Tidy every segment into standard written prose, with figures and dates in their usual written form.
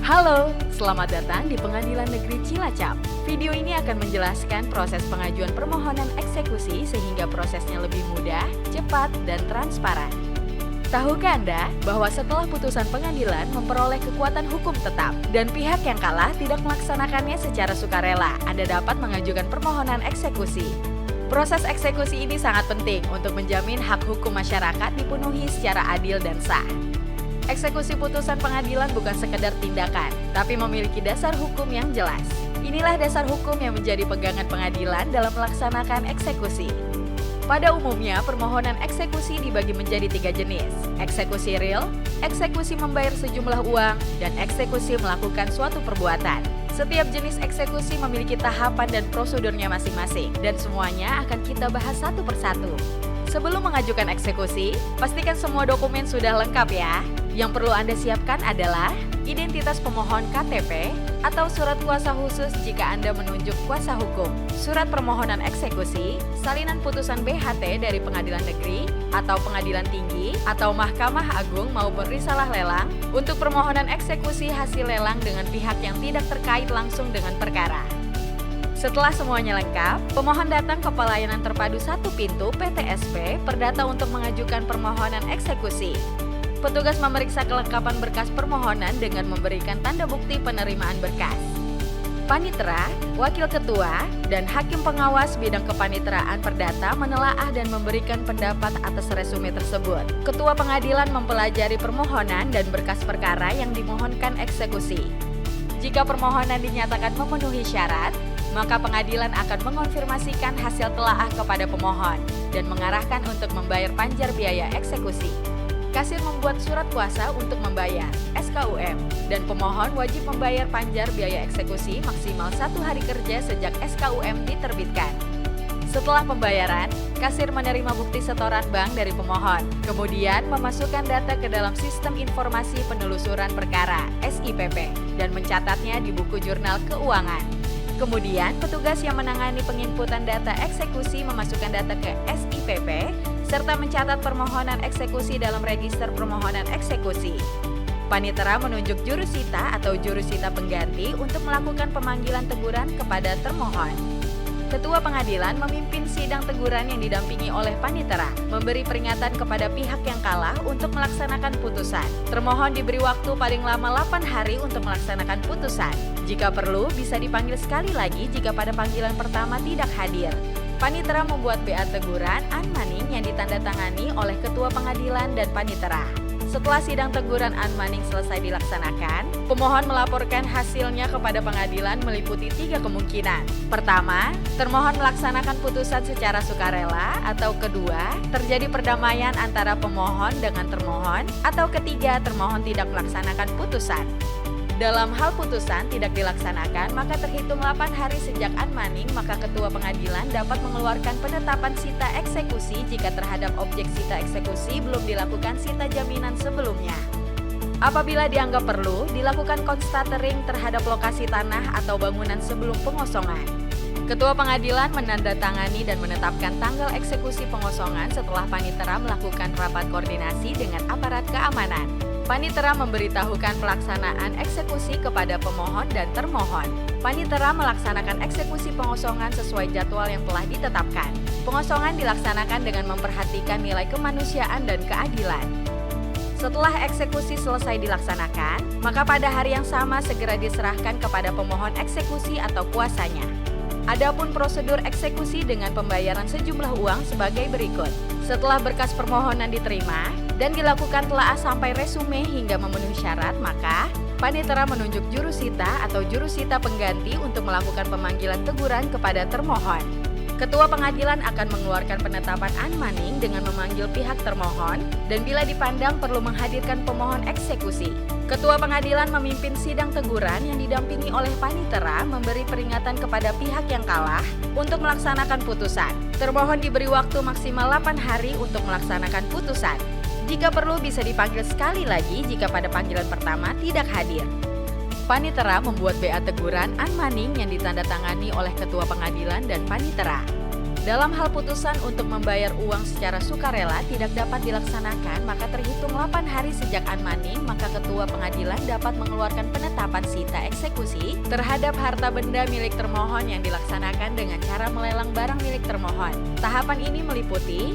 Halo, selamat datang di Pengadilan Negeri Cilacap. Video ini akan menjelaskan proses pengajuan permohonan eksekusi sehingga prosesnya lebih mudah, cepat, dan transparan. Tahukah Anda bahwa setelah putusan pengadilan memperoleh kekuatan hukum tetap dan pihak yang kalah tidak melaksanakannya secara sukarela, Anda dapat mengajukan permohonan eksekusi. Proses eksekusi ini sangat penting untuk menjamin hak hukum masyarakat dipenuhi secara adil dan sah. Eksekusi putusan pengadilan bukan sekedar tindakan, tapi memiliki dasar hukum yang jelas. Inilah dasar hukum yang menjadi pegangan pengadilan dalam melaksanakan eksekusi. Pada umumnya, permohonan eksekusi dibagi menjadi 3 jenis: eksekusi real, eksekusi membayar sejumlah uang, dan eksekusi melakukan suatu perbuatan. Setiap jenis eksekusi memiliki tahapan dan prosedurnya masing-masing, dan semuanya akan kita bahas satu persatu. Sebelum mengajukan eksekusi, pastikan semua dokumen sudah lengkap ya. Yang perlu Anda siapkan adalah identitas pemohon KTP atau surat kuasa khusus jika Anda menunjuk kuasa hukum, surat permohonan eksekusi, salinan putusan BHT dari pengadilan negeri atau pengadilan tinggi atau Mahkamah Agung maupun risalah lelang untuk permohonan eksekusi hasil lelang dengan pihak yang tidak terkait langsung dengan perkara. Setelah semuanya lengkap, pemohon datang ke pelayanan terpadu satu pintu PTSP Perdata untuk mengajukan permohonan eksekusi. Petugas memeriksa kelengkapan berkas permohonan dengan memberikan tanda bukti penerimaan berkas. Panitera, wakil ketua, dan hakim pengawas bidang kepanitraan perdata menelaah dan memberikan pendapat atas resume tersebut. Ketua pengadilan mempelajari permohonan dan berkas perkara yang dimohonkan eksekusi. Jika permohonan dinyatakan memenuhi syarat, maka pengadilan akan mengonfirmasikan hasil telaah kepada pemohon dan mengarahkan untuk membayar panjar biaya eksekusi. Kasir membuat surat kuasa untuk membayar SKUM dan pemohon wajib membayar panjar biaya eksekusi maksimal 1 hari kerja sejak SKUM diterbitkan. Setelah pembayaran, kasir menerima bukti setoran bank dari pemohon, kemudian memasukkan data ke dalam Sistem Informasi Penelusuran Perkara (SIPP) dan mencatatnya di buku jurnal keuangan. Kemudian, petugas yang menangani penginputan data eksekusi memasukkan data ke SIPP serta mencatat permohonan eksekusi dalam register permohonan eksekusi. Panitera menunjuk jurusita atau jurusita pengganti untuk melakukan pemanggilan teguran kepada termohon. Ketua pengadilan memimpin sidang teguran yang didampingi oleh panitera, memberi peringatan kepada pihak yang kalah untuk melaksanakan putusan. Termohon diberi waktu paling lama 8 hari untuk melaksanakan putusan. Jika perlu, bisa dipanggil sekali lagi jika pada panggilan pertama tidak hadir. Panitera membuat BA teguran unmanning yang ditandatangani oleh ketua pengadilan dan panitera. Setelah sidang teguran unmanning selesai dilaksanakan, pemohon melaporkan hasilnya kepada pengadilan meliputi 3 kemungkinan. Pertama, termohon melaksanakan putusan secara sukarela, atau kedua, terjadi perdamaian antara pemohon dengan termohon, atau ketiga, termohon tidak melaksanakan putusan. Dalam hal putusan tidak dilaksanakan, maka terhitung 8 hari sejak unmanning, maka ketua pengadilan dapat mengeluarkan penetapan sita eksekusi jika terhadap objek sita eksekusi belum dilakukan sita jaminan sebelumnya. Apabila dianggap perlu, dilakukan constatering terhadap lokasi tanah atau bangunan sebelum pengosongan. Ketua pengadilan menandatangani dan menetapkan tanggal eksekusi pengosongan setelah panitera melakukan rapat koordinasi dengan aparat keamanan. Panitera memberitahukan pelaksanaan eksekusi kepada pemohon dan termohon. Panitera melaksanakan eksekusi pengosongan sesuai jadwal yang telah ditetapkan. Pengosongan dilaksanakan dengan memperhatikan nilai kemanusiaan dan keadilan. Setelah eksekusi selesai dilaksanakan, maka pada hari yang sama segera diserahkan kepada pemohon eksekusi atau kuasanya. Adapun prosedur eksekusi dengan pembayaran sejumlah uang sebagai berikut. Setelah berkas permohonan diterima dan dilakukan telaah sampai resume hingga memenuhi syarat, maka panitera menunjuk jurusita atau jurusita pengganti untuk melakukan pemanggilan teguran kepada termohon. Ketua pengadilan akan mengeluarkan penetapan unmanning dengan memanggil pihak termohon dan bila dipandang perlu menghadirkan pemohon eksekusi. Ketua pengadilan memimpin sidang teguran yang didampingi oleh panitera memberi peringatan kepada pihak yang kalah untuk melaksanakan putusan. Termohon diberi waktu maksimal 8 hari untuk melaksanakan putusan. Jika perlu bisa dipanggil sekali lagi jika pada panggilan pertama tidak hadir. Panitera membuat BA teguran unmanning yang ditandatangani oleh ketua pengadilan dan panitera. Dalam hal putusan untuk membayar uang secara sukarela tidak dapat dilaksanakan, maka terhitung 8 hari sejak unmoney, maka ketua pengadilan dapat mengeluarkan penetapan sita eksekusi terhadap harta benda milik termohon yang dilaksanakan dengan cara melelang barang milik termohon. Tahapan ini meliputi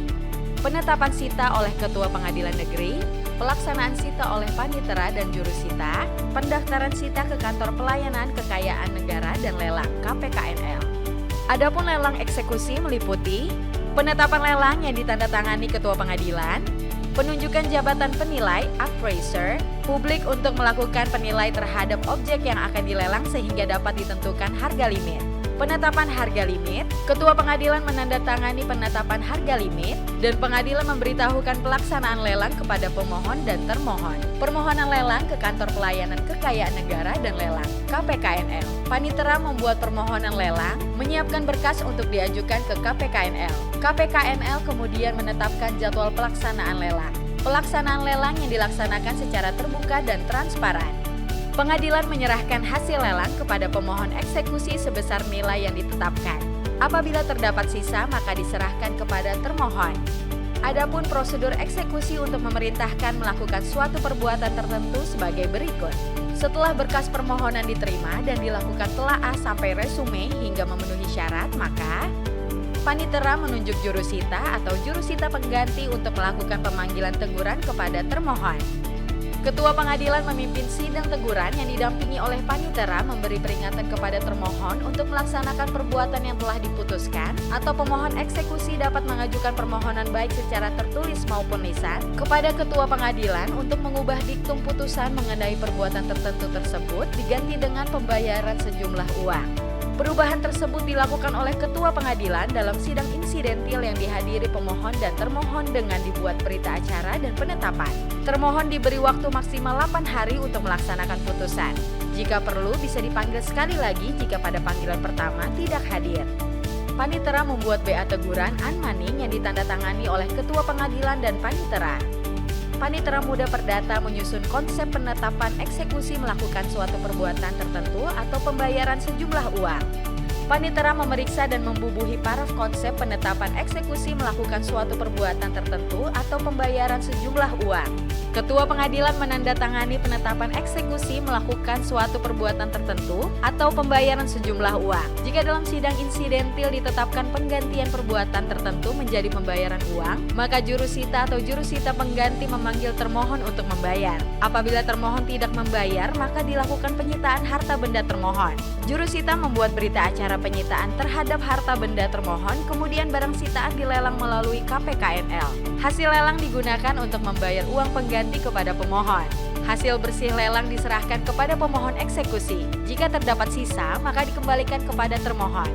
penetapan sita oleh ketua pengadilan negeri, pelaksanaan sita oleh panitera dan jurusita, pendaftaran sita ke kantor pelayanan kekayaan negara dan lelang KPKNL. Adapun lelang eksekusi meliputi penetapan lelang yang ditandatangani ketua pengadilan, penunjukan jabatan penilai appraiser, publik untuk melakukan penilai terhadap objek yang akan dilelang sehingga dapat ditentukan harga limit. Penetapan harga limit, ketua pengadilan menandatangani penetapan harga limit, dan pengadilan memberitahukan pelaksanaan lelang kepada pemohon dan termohon. Permohonan lelang ke kantor pelayanan kekayaan negara dan lelang KPKNL. Panitera membuat permohonan lelang, menyiapkan berkas untuk diajukan ke KPKNL. KPKNL kemudian menetapkan jadwal pelaksanaan lelang. Pelaksanaan lelang yang dilaksanakan secara terbuka dan transparan. Pengadilan menyerahkan hasil lelang kepada pemohon eksekusi sebesar nilai yang ditetapkan. Apabila terdapat sisa, maka diserahkan kepada termohon. Adapun prosedur eksekusi untuk memerintahkan melakukan suatu perbuatan tertentu sebagai berikut. Setelah berkas permohonan diterima dan dilakukan telaah sampai resume hingga memenuhi syarat, maka panitera menunjuk jurusita atau jurusita pengganti untuk melakukan pemanggilan teguran kepada termohon. Ketua pengadilan memimpin sidang teguran yang didampingi oleh panitera memberi peringatan kepada termohon untuk melaksanakan perbuatan yang telah diputuskan, atau pemohon eksekusi dapat mengajukan permohonan baik secara tertulis maupun lisan kepada ketua pengadilan untuk mengubah diktum putusan mengenai perbuatan tertentu tersebut diganti dengan pembayaran sejumlah uang. Perubahan tersebut dilakukan oleh ketua pengadilan dalam sidang insidentil yang dihadiri pemohon dan termohon dengan dibuat berita acara dan penetapan. Termohon diberi waktu maksimal 8 hari untuk melaksanakan putusan. Jika perlu bisa dipanggil sekali lagi jika pada panggilan pertama tidak hadir. Panitera membuat BA teguran unmoney yang ditandatangani oleh ketua pengadilan dan panitera. Panitera muda perdata menyusun konsep penetapan eksekusi melakukan suatu perbuatan tertentu atau pembayaran sejumlah uang. Panitera memeriksa dan membubuhi paraf konsep penetapan eksekusi melakukan suatu perbuatan tertentu atau pembayaran sejumlah uang. Ketua pengadilan menandatangani penetapan eksekusi melakukan suatu perbuatan tertentu atau pembayaran sejumlah uang. Jika dalam sidang insidentil ditetapkan penggantian perbuatan tertentu menjadi pembayaran uang, maka jurusita atau jurusita pengganti memanggil termohon untuk membayar. Apabila termohon tidak membayar, maka dilakukan penyitaan harta benda termohon. Jurusita membuat berita acara penyitaan terhadap harta benda termohon, kemudian barang sitaan dilelang melalui KPKNL. Hasil lelang digunakan untuk membayar uang pengganti kepada pemohon. Hasil bersih lelang diserahkan kepada pemohon eksekusi. Jika terdapat sisa, maka dikembalikan kepada termohon.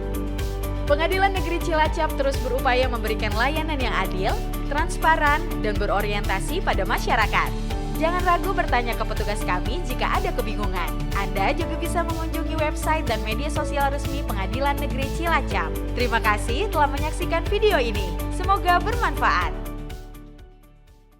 Pengadilan Negeri Cilacap terus berupaya memberikan layanan yang adil, transparan, dan berorientasi pada masyarakat. Jangan ragu bertanya ke petugas kami jika ada kebingungan. Anda juga bisa mengunjungi website dan media sosial resmi Pengadilan Negeri Cilacap. Terima kasih telah menyaksikan video ini. Semoga bermanfaat.